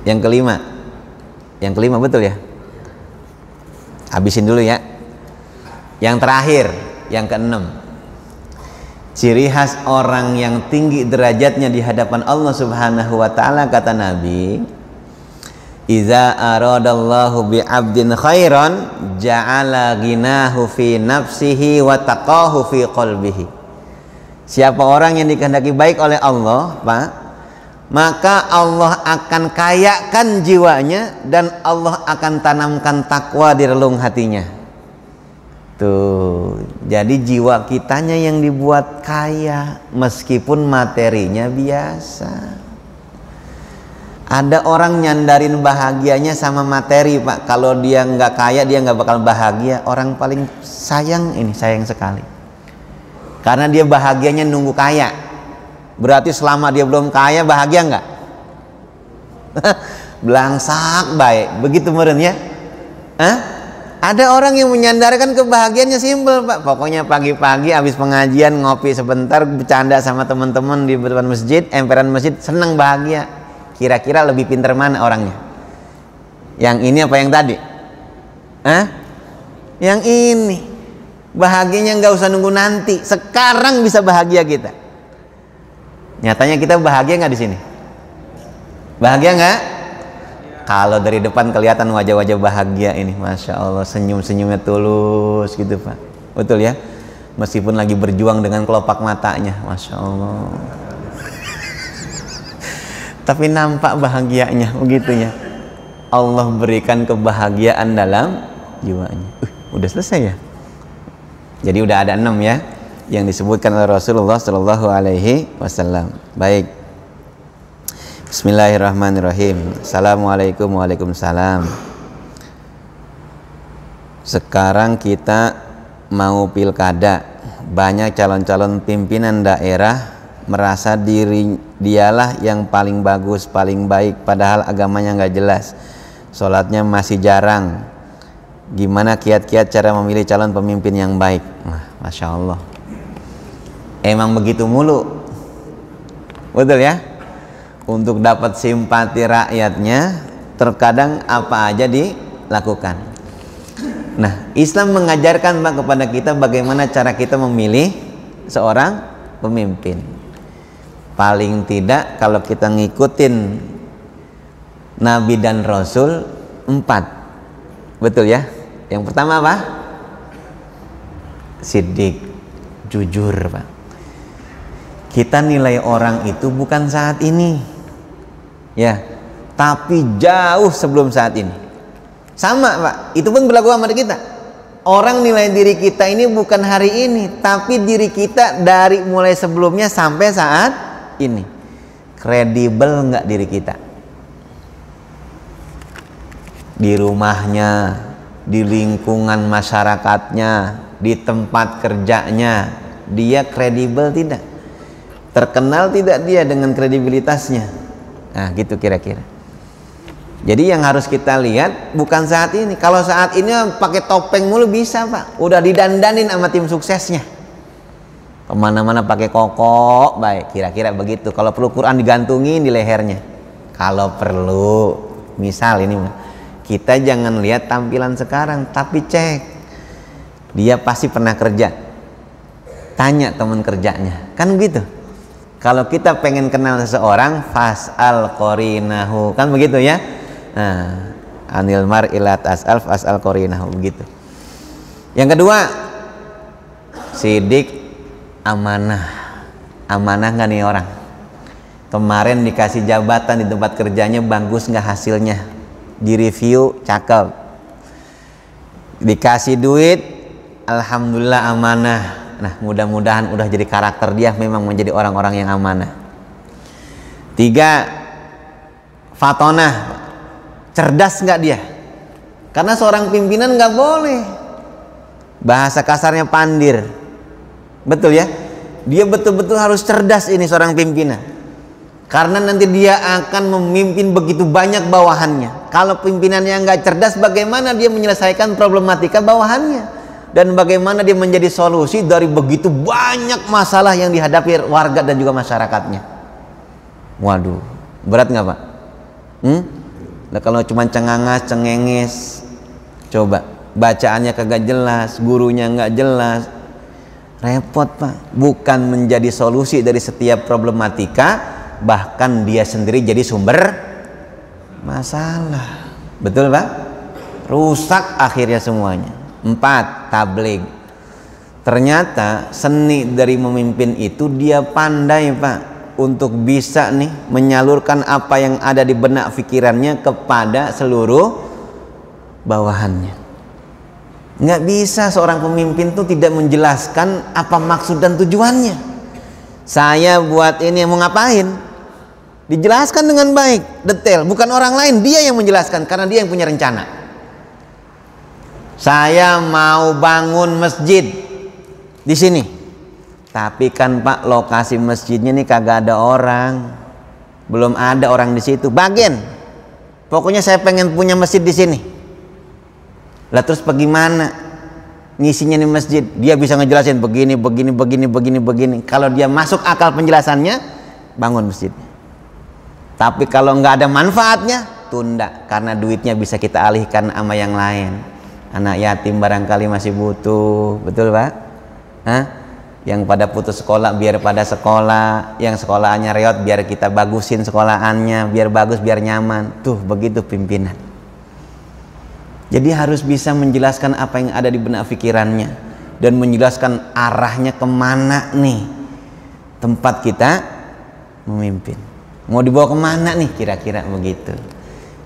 Yang kelima. Yang kelima betul ya? Habisin dulu ya. Yang terakhir, yang keenam. Ciri khas orang yang tinggi derajatnya di hadapan Allah Subhanahu wa taala, kata Nabi, "Idza aradallahu bi'abdin khairan ja'ala ghinahu fi nafsihi wa taqahu fi qalbihi." Siapa orang yang dikehendaki baik oleh Allah, Pak, maka Allah akan kayakan jiwanya dan Allah akan tanamkan takwa di relung hatinya. Tuh, jadi jiwa kitanya yang dibuat kaya meskipun materinya biasa. Ada orang nyandarin bahagianya sama materi Pak. Kalau dia nggak kaya dia nggak bakal bahagia. Orang paling sayang ini, sayang sekali. Karena dia bahagianya nunggu kaya. Berarti selama dia belum kaya bahagia nggak? belangsak baik, begitu meureun ya. Ada orang yang menyandarkan kebahagiaannya simpel Pak, pokoknya pagi-pagi habis pengajian ngopi sebentar, bercanda sama teman-teman di depan masjid, emperan masjid, senang bahagia. Kira-kira lebih pintar mana orangnya? Yang ini apa yang tadi? Yang ini. Bahagianya nggak usah nunggu nanti, sekarang bisa bahagia kita. Nyatanya kita bahagia nggak di sini? Bahagia nggak? Kalau dari depan kelihatan wajah-wajah bahagia ini, Masya Allah, senyum-senyumnya tulus gitu Pak. Betul ya? Meskipun lagi berjuang dengan kelopak matanya, Masya Allah. Tapi nampak bahagianya, begitunya. Allah berikan kebahagiaan dalam jiwanya. Udah selesai ya? Jadi udah ada 6 ya yang disebutkan oleh Rasulullah Shallallahu Alaihi Wasallam. Baik. Bismillahirrahmanirrahim. Assalamualaikum, waalaikumsalam. Sekarang kita mau pilkada. Banyak calon-calon pimpinan daerah merasa diri dialah yang paling bagus, paling baik, padahal agamanya nggak jelas, sholatnya masih jarang. Gimana kiat-kiat cara memilih calon pemimpin yang baik? Masya Allah. Emang begitu mulu. Betul ya? Untuk dapat simpati rakyatnya, terkadang apa aja dilakukan. Nah, Islam mengajarkan Pak kepada kita bagaimana cara kita memilih seorang pemimpin. Paling tidak kalau kita ngikutin Nabi dan Rasul 4. Betul ya? Yang pertama apa? Siddiq, jujur Pak. Kita nilai orang itu bukan saat ini ya, tapi jauh sebelum saat ini. Sama Pak, itu pun berlaku sama kita. Orang nilai diri kita ini bukan hari ini, tapi diri kita dari mulai sebelumnya sampai saat ini. Kredibel nggak diri kita? Di rumahnya, di lingkungan masyarakatnya, di tempat kerjanya, dia kredibel tidak? Terkenal tidak dia dengan kredibilitasnya? Nah gitu kira-kira. Jadi yang harus kita lihat bukan saat ini. Kalau saat ini pakai topeng mulu bisa Pak, udah didandanin sama tim suksesnya, kemana-mana pakai koko, baik, kira-kira begitu. Kalau perlu Quran digantungin di lehernya. Kalau perlu, misal ini kita jangan lihat tampilan sekarang, tapi cek dia pasti pernah kerja. Tanya teman kerjanya, kan begitu. Kalau kita pengen kenal seseorang, fas'al qorinahu, kan begitu ya? Nah, anil mar'ilat as'al fas'al qorinahu, begitu. Yang kedua, sidik, amanah. Amanah nggak nih orang? Kemarin dikasih jabatan di tempat kerjanya, bagus nggak hasilnya? Di review, cakep. Dikasih duit, alhamdulillah amanah. Nah, mudah-mudahan udah jadi karakter dia memang menjadi orang-orang yang amanah. 3, fatonah, cerdas nggak dia? Karena seorang pimpinan nggak boleh bahasa kasarnya pandir. Betul ya? Dia betul-betul harus cerdas ini seorang pimpinan. Karena nanti dia akan memimpin begitu banyak bawahannya. Kalau pimpinannya nggak cerdas, bagaimana dia menyelesaikan problematika bawahannya? Dan bagaimana dia menjadi solusi dari begitu banyak masalah yang dihadapi warga dan juga masyarakatnya? Waduh, berat nggak Pak? Nah, kalau cuma cengangas, cengenges, coba bacaannya kagak jelas, gurunya nggak jelas, repot Pak. Bukan menjadi solusi dari setiap problematika, bahkan dia sendiri jadi sumber masalah. Betul Pak? Rusak akhirnya semuanya. 4, tabligh. Ternyata seni dari memimpin itu dia pandai Pak untuk bisa nih menyalurkan apa yang ada di benak pikirannya kepada seluruh bawahannya. Nggak bisa seorang pemimpin tuh tidak menjelaskan apa maksud dan tujuannya. Saya buat ini mau ngapain? Dijelaskan dengan baik, detail. Bukan orang lain, dia yang menjelaskan karena dia yang punya rencana. Saya mau bangun masjid di sini, tapi kan Pak lokasi masjidnya nih kagak ada orang, belum ada orang di situ. Bagian Pokoknya saya pengen punya masjid di sini. Lah terus bagaimana ngisinya di masjid? Dia bisa ngejelasin begini. Kalau dia masuk akal penjelasannya, bangun masjidnya. Tapi kalau nggak ada manfaatnya, tunda, karena duitnya bisa kita alihkan sama yang lain. Anak yatim barangkali masih butuh, betul Pak? Hah? Yang pada putus sekolah biar pada sekolah, yang sekolahannya reot biar kita bagusin sekolahannya, biar bagus, biar nyaman. Tuh begitu pimpinan. Jadi harus bisa menjelaskan apa yang ada di benak pikirannya dan menjelaskan arahnya kemana nih tempat kita memimpin. Mau dibawa kemana nih kira-kira begitu.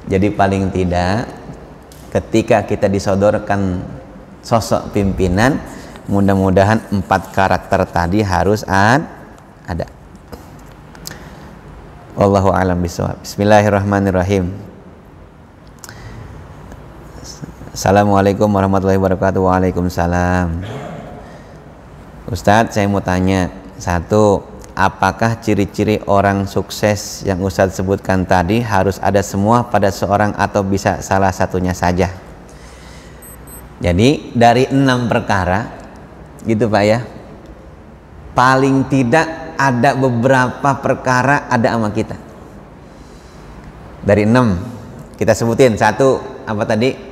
Jadi paling tidak ketika kita disodorkan sosok pimpinan, mudah-mudahan 4 karakter tadi harus ada. Wallahu a'lam bishawab. Bismillahirrahmanirrahim. Assalamualaikum warahmatullahi wabarakatuh. Waalaikumsalam. Ustadz, saya mau tanya. 1, apakah ciri-ciri orang sukses yang Ustadz sebutkan tadi harus ada semua pada seorang atau bisa salah satunya saja? Jadi dari 6 perkara gitu Pak ya, paling tidak ada beberapa perkara ada sama kita. Dari 6 kita sebutin. 1, apa tadi?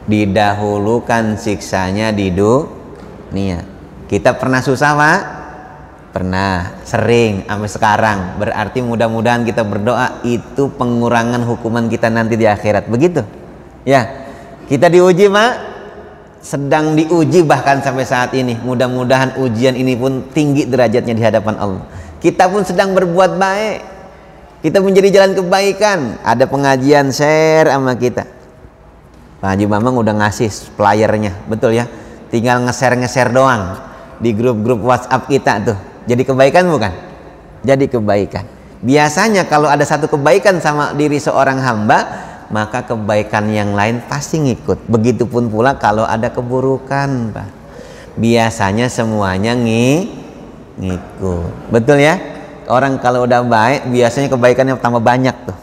Didahulukan siksanya di dunia. Kita pernah susah Pak? Pernah, sering, sampai sekarang. Berarti mudah-mudahan kita berdoa itu pengurangan hukuman kita nanti di akhirat. Begitu ya, kita diuji Pak, sedang diuji bahkan sampai saat ini. Mudah-mudahan ujian ini pun tinggi derajatnya di hadapan Allah. Kita pun sedang berbuat baik, kita menjadi jalan kebaikan. Ada pengajian, share sama kita. Pak Haji Mamang udah ngasih flyernya, betul ya, tinggal nge-share doang di grup-grup WhatsApp kita tuh. Jadi kebaikan bukan? Jadi kebaikan. Biasanya kalau ada satu kebaikan sama diri seorang hamba, maka kebaikan yang lain pasti ngikut. Begitupun pula kalau ada keburukan Pak, biasanya semuanya ngikut. Betul ya? Orang kalau udah baik biasanya kebaikannya tambah banyak tuh.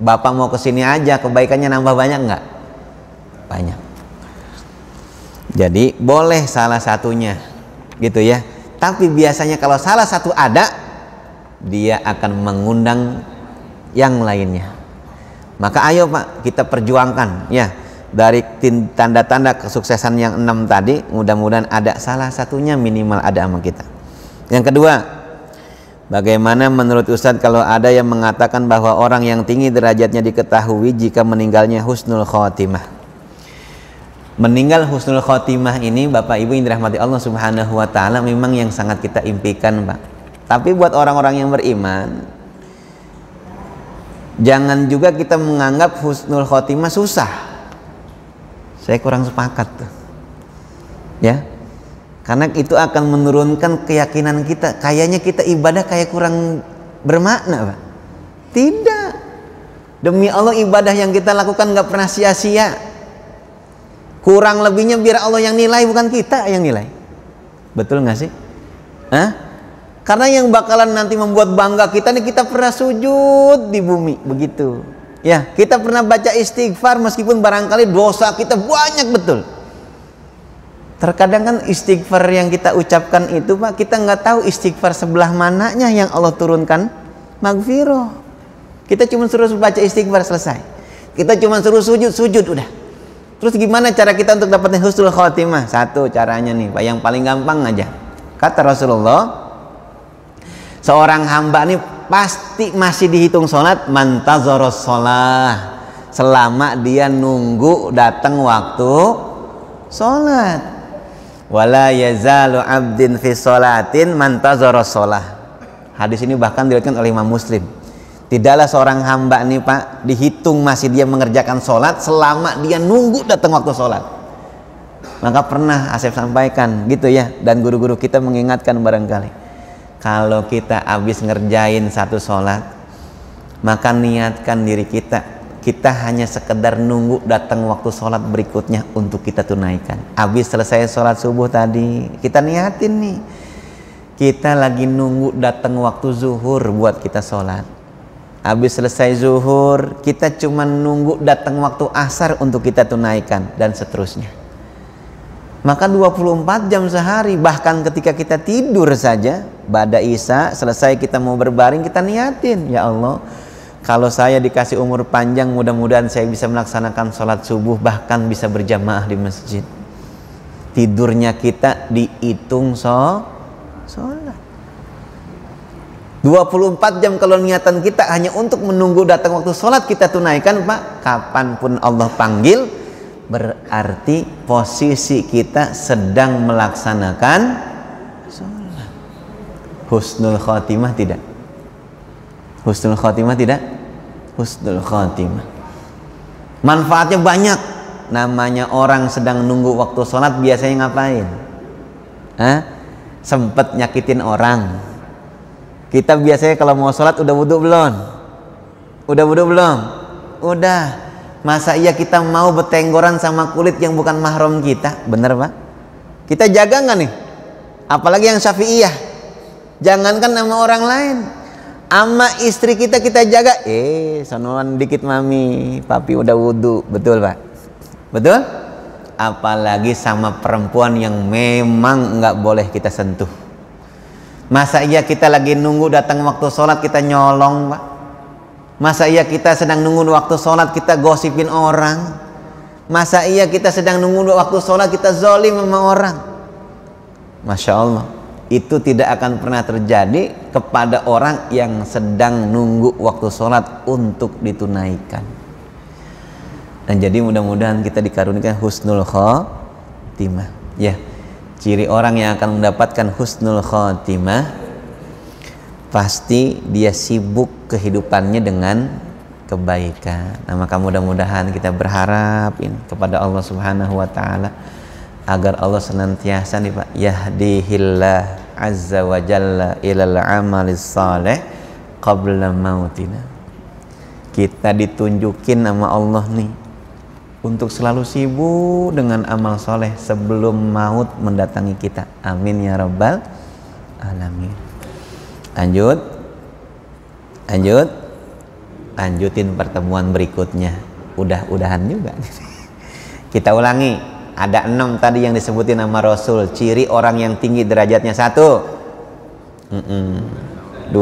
Bapak mau kesini aja kebaikannya nambah banyak nggak? Banyak. Jadi boleh salah satunya gitu ya, tapi biasanya kalau salah satu ada, dia akan mengundang yang lainnya. Maka ayo Pak, kita perjuangkan ya, dari tanda-tanda kesuksesan yang 6 tadi, mudah-mudahan ada salah satunya minimal ada sama kita. Yang kedua, bagaimana menurut Ustadz kalau ada yang mengatakan bahwa orang yang tinggi derajatnya diketahui jika meninggalnya husnul khotimah? Meninggal husnul khotimah ini Bapak Ibu yang dirahmati Allah Subhanahu wa taala memang yang sangat kita impikan Pak. Tapi buat orang-orang yang beriman, jangan juga kita menganggap husnul khotimah susah. Saya kurang sepakat tuh. Ya. Karena itu akan menurunkan keyakinan kita. Kayaknya kita ibadah kayak kurang bermakna Pak. Tidak. Demi Allah ibadah yang kita lakukan gak pernah sia-sia. Kurang lebihnya biar Allah yang nilai, bukan kita yang nilai. Betul nggak sih? Hah? Karena yang bakalan nanti membuat bangga kita nih, kita pernah sujud di bumi, begitu. Ya, kita pernah baca istighfar meskipun barangkali dosa kita banyak betul. Terkadang kan istighfar yang kita ucapkan itu Pak, kita nggak tahu istighfar sebelah mananya yang Allah turunkan maghfirah. Kita cuma suruh baca istighfar selesai. Kita cuma suruh sujud udah. Terus gimana cara kita untuk dapatin husnul khotimah? 1 caranya nih Pak, yang paling gampang aja. Kata Rasulullah, seorang hamba nih pasti masih dihitung sholat mantazoros sholah, selama dia nunggu datang waktu sholat. Wala yazalu abdin fi sholatin mantazoros sholah. Hadis ini bahkan diriwayatkan oleh Imam Muslim. Tidaklah seorang hamba nih Pak dihitung masih dia mengerjakan sholat selama dia nunggu datang waktu sholat. Maka pernah Asep sampaikan gitu ya, dan guru-guru kita mengingatkan barangkali, kalau kita habis ngerjain satu sholat, maka niatkan diri kita hanya sekedar nunggu datang waktu sholat berikutnya untuk kita tunaikan. Habis selesai sholat subuh tadi, kita niatin nih, kita lagi nunggu datang waktu zuhur buat kita sholat. habis selesai zuhur kita cuma nunggu datang waktu asar untuk kita tunaikan, dan seterusnya. Maka 24 jam sehari, bahkan ketika kita tidur saja, ba'da isya selesai kita mau berbaring, kita niatin, ya Allah, kalau saya dikasih umur panjang, mudah-mudahan saya bisa melaksanakan sholat subuh, bahkan bisa berjamaah di masjid. Tidurnya kita dihitung sholat. 24 jam kalau niatan kita hanya untuk menunggu datang waktu sholat kita tunaikan, Pak. Kapanpun Allah panggil, berarti posisi kita sedang melaksanakan sholat. Husnul khotimah tidak? Husnul khotimah tidak? Husnul khotimah. Manfaatnya banyak. Namanya orang sedang nunggu waktu sholat biasanya ngapain? Sempet nyakitin orang. Kita biasanya kalau mau sholat udah wudu belum? Udah wudu belum? Udah. Masa iya kita mau betenggoran sama kulit yang bukan mahram kita? Bener Pak? Kita jaga nggak nih? Apalagi yang syafi'iyah. Jangankan sama orang lain, ama istri kita jaga. Sonoan dikit mami, papi udah wudu. Betul Pak? Betul? Apalagi sama perempuan yang memang nggak boleh kita sentuh. Masa iya kita lagi nunggu datang waktu sholat kita nyolong, Pak? Masa iya kita sedang nunggu waktu sholat kita gosipin orang? Masa iya kita sedang nunggu waktu sholat kita zolim sama orang? Masya Allah, itu tidak akan pernah terjadi kepada orang yang sedang nunggu waktu sholat untuk ditunaikan. Dan jadi mudah-mudahan kita dikarunikan husnul khotimah. Ya, ciri orang yang akan mendapatkan husnul khotimah, pasti dia sibuk kehidupannya dengan kebaikan. Nah, maka mudah-mudahan kita berharap kepada Allah Subhanahu wa taala agar Allah senantiasa nih Pak, yahdihillah azza wa jalla ilal amalis saleh qabla mautina. Kita ditunjukin sama Allah nih untuk selalu sibuk dengan amal soleh sebelum maut mendatangi kita. Amin ya rabbal alamin. Lanjutin pertemuan berikutnya. Udahan juga. Kita ulangi. Ada 6 tadi yang disebutin nama Rasul. Ciri orang yang tinggi derajatnya. 1, 2,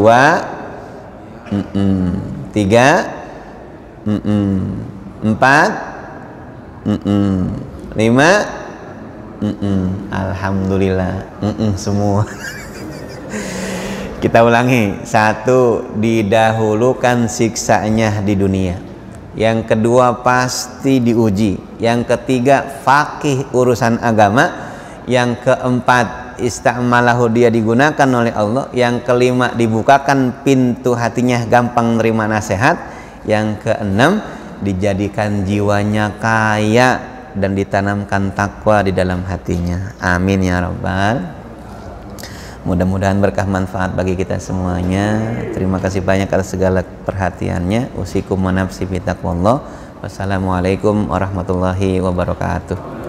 3, 4, 5, 5. Alhamdulillah. Semua. Kita ulangi. 1, didahulukan siksanya di dunia. Yang kedua, pasti diuji. Yang ketiga, faqih urusan agama. Yang keempat, ista'malahu, dia digunakan oleh Allah. Yang kelima, dibukakan pintu hatinya, gampang nerima nasihat. Yang keenam, dijadikan jiwanya kaya dan ditanamkan takwa di dalam hatinya. Amin ya rabbal. Mudah-mudahan berkah manfaat bagi kita semuanya. Terima kasih banyak atas segala perhatiannya. Usikum wa nafsi bi taqwallah. Wassalamualaikum warahmatullahi wabarakatuh.